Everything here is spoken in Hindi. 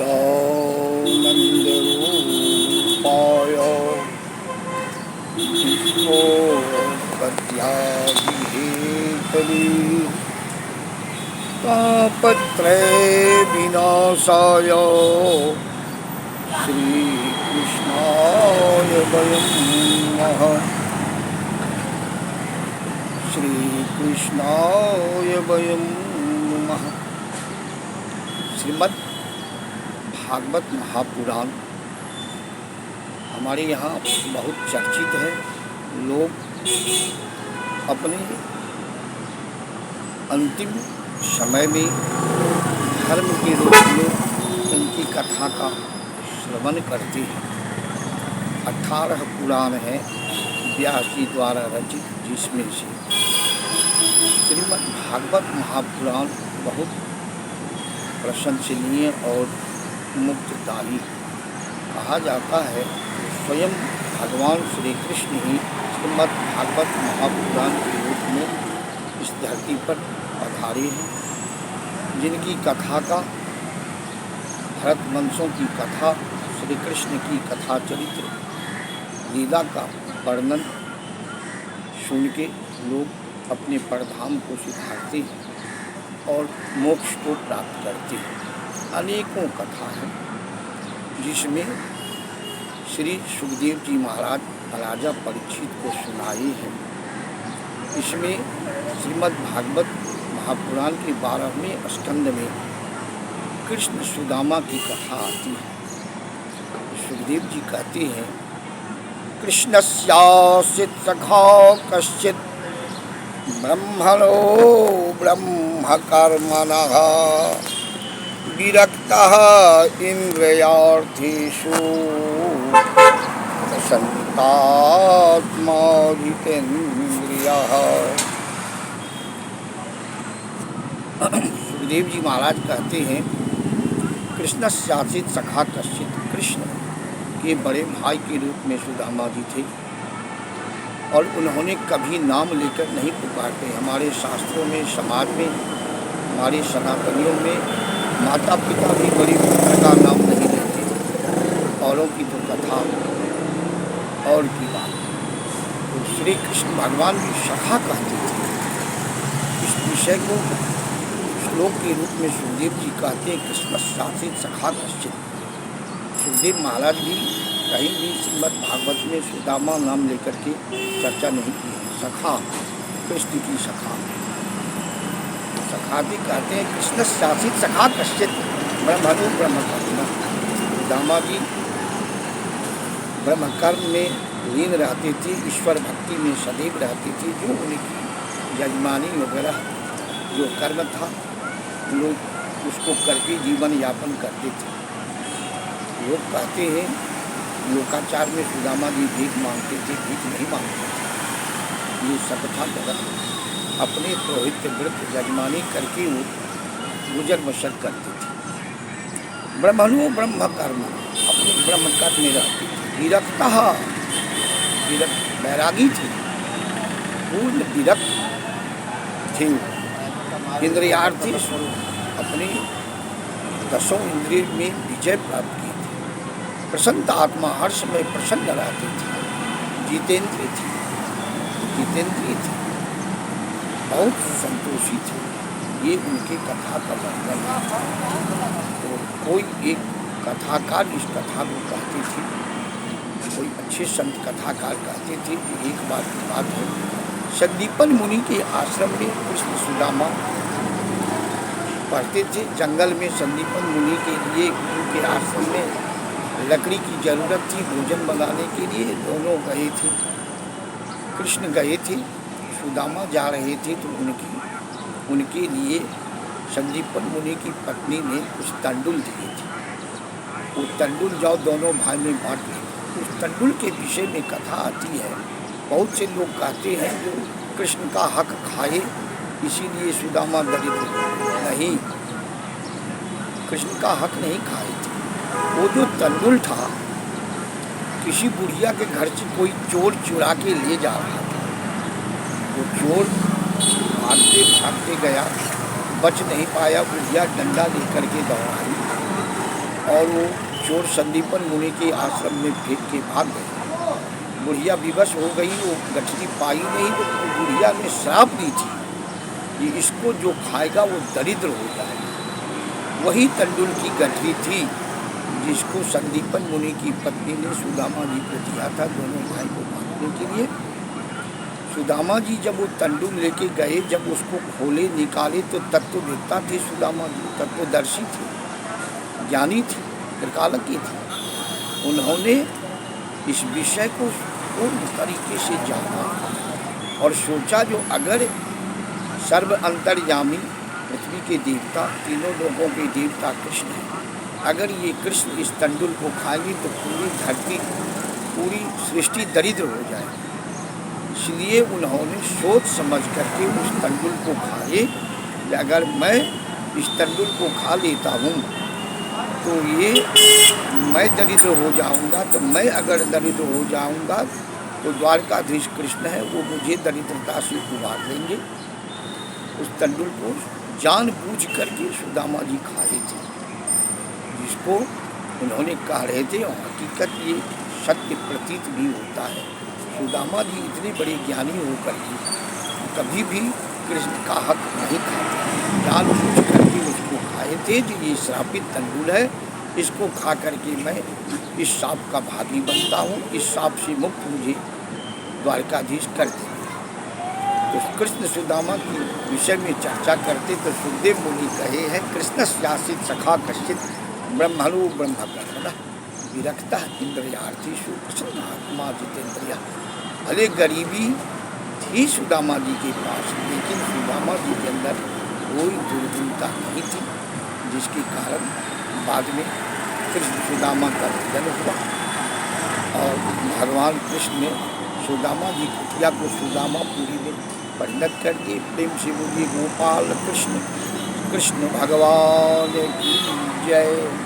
सच्चिदानन्दरूपाय विष्णोर्पत्यादिहेतवे तापत्रयविनाशाय श्रीकृष्णाय वयं नमः। श्रीकृष्णाय वयं नमः। श्रीमद् भागवत महापुराण हमारे यहाँ बहुत चर्चित है। लोग अपने अंतिम समय में धर्म के रूप में इनकी कथा का श्रवण करते हैं। 18 पुराण है व्यास जी द्वारा रचित, जिसमें से श्रीमद् भागवत महापुराण बहुत प्रशंसनीय और मुक्तिदायी कहा जाता है। स्वयं भगवान श्री कृष्ण ही श्रीमद् भागवत महापुराण के रूप में इस धरती पर पधारे हैं, जिनकी कथा का, भरत वंशों की कथा, श्री कृष्ण की कथा चरित्र लीला का वर्णन सुन के लोग अपने परधाम को सुधारते हैं और मोक्ष को प्राप्त करते हैं। अनेकों कथा हैं जिसमें श्री सुखदेव जी महाराज राजा परीक्षित को सुनाए हैं। इसमें श्रीमद् भागवत महापुराण के 12वें स्कंद में कृष्ण सुदामा की कथा आती है। सुखदेव जी कहते हैं, कृष्णस्यासित सखा कश्चित् ब्रह्मणो ब्रह्मकर्मणः विरक्तः इंद्रियार्थेषु प्रसन्नात्मा जितेन्द्रियः। सुखदेव जी महाराज कहते हैं, कृष्णस्यासित सखा कश्चित्, कृष्ण के बड़े भाई के रूप में सुदामा जी थे और उन्होंने कभी नाम लेकर नहीं पुकारते। हमारे शास्त्रों में, समाज में, हमारे सनातनियों में माता पिता भी बड़ी पुत्र का नाम नहीं लेते। औरों की तो कथा और की बात। तो श्री कृष्ण भगवान की सखा कहते थे। इस विषय को श्लोक के रूप में सुखदेव जी कहते हैं, कृष्ण शासित सखा कश्चित्। सुखदेव महाराज भी कहीं भी श्रीमद् भागवत में सुदामा नाम लेकर के चर्चा नहीं की है। सखा, कृष्ण की सखा, सखाती कहते हैं, कृष्ण शासित सखा कश्चित् ब्रह्मणो ब्रह्मकर्मणः। सुदामा जी ब्रह्मकर्म में लीन रहते थे, ईश्वर भक्ति में सदैव रहते थे। जो उनकी यजमानी वगैरह जो कर्म था, लोग उसको करके जीवन यापन करते थे। लोग कहते हैं, लोकाचार में सुदामा जी भीख मांगते थे, भीख नहीं मांगते थे। ये सब था गलत। अपने पुरोहित व्रत यजमानी करके वो गुजर बसर करते थे। ब्रह्मणो ब्रह्म कर्म, अपने ब्रह्म कर्म में रहते थे। विरक्तः, वैरागी थे, पूर्ण विरक्त थे। इंद्रियार्थी स्वरूप, अपने 10 इंद्रिय में विजय प्राप्त की। प्रसन्न आत्मा, हर समय प्रसन्न रहते थे। जितेंद्रिय थे, बहुत संतोषी थे। ये उनके कथा का वर्णन है। तो कोई एक कथाकार इस कथा को कहते थे, कोई अच्छे संत कथाकार कहते थे कि एक बार की बात है, संदीपन मुनि के आश्रम में कृष्ण सुदामा पढ़ते थे। जंगल में संदीपन मुनि के लिए उनके आश्रम में लकड़ी की जरूरत थी भोजन बनाने के लिए। दोनों गए थे, कृष्ण गए थे, सुदामा जा रहे थे। तो उनके लिए संदीपन मुनि की पत्नी ने कुछ तंडुल दिए थे। वो तंडुल जाओ दोनों भाई में बांट लिए। उस तंडुल के विषय में कथा आती है। बहुत से लोग कहते हैं जो कृष्ण का हक खाए इसीलिए सुदामा दरिद्र नहीं, कृष्ण का हक नहीं खाए थे। वो जो तंडुल था, किसी बुढ़िया के घर से कोई चोर चुरा के ले जा रहा था। वो चोर भागते भागते गया, बच नहीं पाया। बुढ़िया डंडा लेकर के दौड़ाई, और वो चोर संदीपन मुनि के आश्रम में फेंक के भाग गए। बुढ़िया विवश हो गई, वो गठरी पाई नहीं, तो बुढ़िया ने श्राप दी थी कि इसको जो खाएगा वो दरिद्र हो जाएगा। वही तंडुल की गठरी थी जिसको संदीपन मुनि की पत्नी ने सुदामा जी को दिया था दोनों भाई को बांटने के लिए। सुदामा जी जब वो तंडुल लेके गए, जब उसको खोले निकाले तो तत्ववेत्ता थे सुदामा जी, तत्वदर्शी थे, ज्ञानी थे, त्रिकालज्ञ थे। उन्होंने इस विषय को पूर्ण तरीके से जाना और सोचा जो अगर सर्व अंतर्यामी पृथ्वी के देवता, तीनों लोगों के देवता कृष्ण हैं, अगर ये कृष्ण इस तंडुल को खाएंगे तो पूरी धरती, पूरी सृष्टि दरिद्र हो जाए। इसलिए उन्होंने सोच समझ करके उस तंडुल को खाए। अगर मैं इस तंडुल को खा लेता हूँ तो ये मैं दरिद्र हो जाऊँगा, तो मैं अगर दरिद्र हो जाऊँगा तो द्वारकाधीश कृष्ण है वो मुझे दरिद्रता से उबार देंगे। उस तंडुल को जानबूझ करके सुदामा जी खाए थे, जिसको उन्होंने कह रहे थे और हकीकत ये सत्य प्रतीत भी होता है। सुदामा जी इतने बड़े ज्ञानी होकर भी कभी भी कृष्ण का हक नहीं खाते, जानबूझ करके उसको खाए थे। जो ये श्रापित तंडुल है, इसको खा करके मैं इस सांप का भागी बनता हूँ, इस सांप से मुक्त मुझे द्वारकाधीश कर देंगे। तो कृष्ण सुदामा के विषय में चर्चा करते तो सुखदेव मुनि कहे हैं, कृष्ण शासित सखा कश्चित ब्रह्मणु ब्रह्मकर्मणः विरक्तः इंद्रियार्थीषु प्रसन्नात्मा जितेंद्रियः। भले गरीबी थी सुदामा जी के पास, लेकिन सुदामा जी के अंदर कोई दुर्गुणता नहीं थी, जिसके कारण बाद में कृष्ण सुदामा का जन्म हुआ और भगवान कृष्ण ने सुदामा जी कुटिया को सुदामापुरी में परिणत करके प्रेम से बोलिए गोपाल कृष्ण कृष्ण भगवान की जय।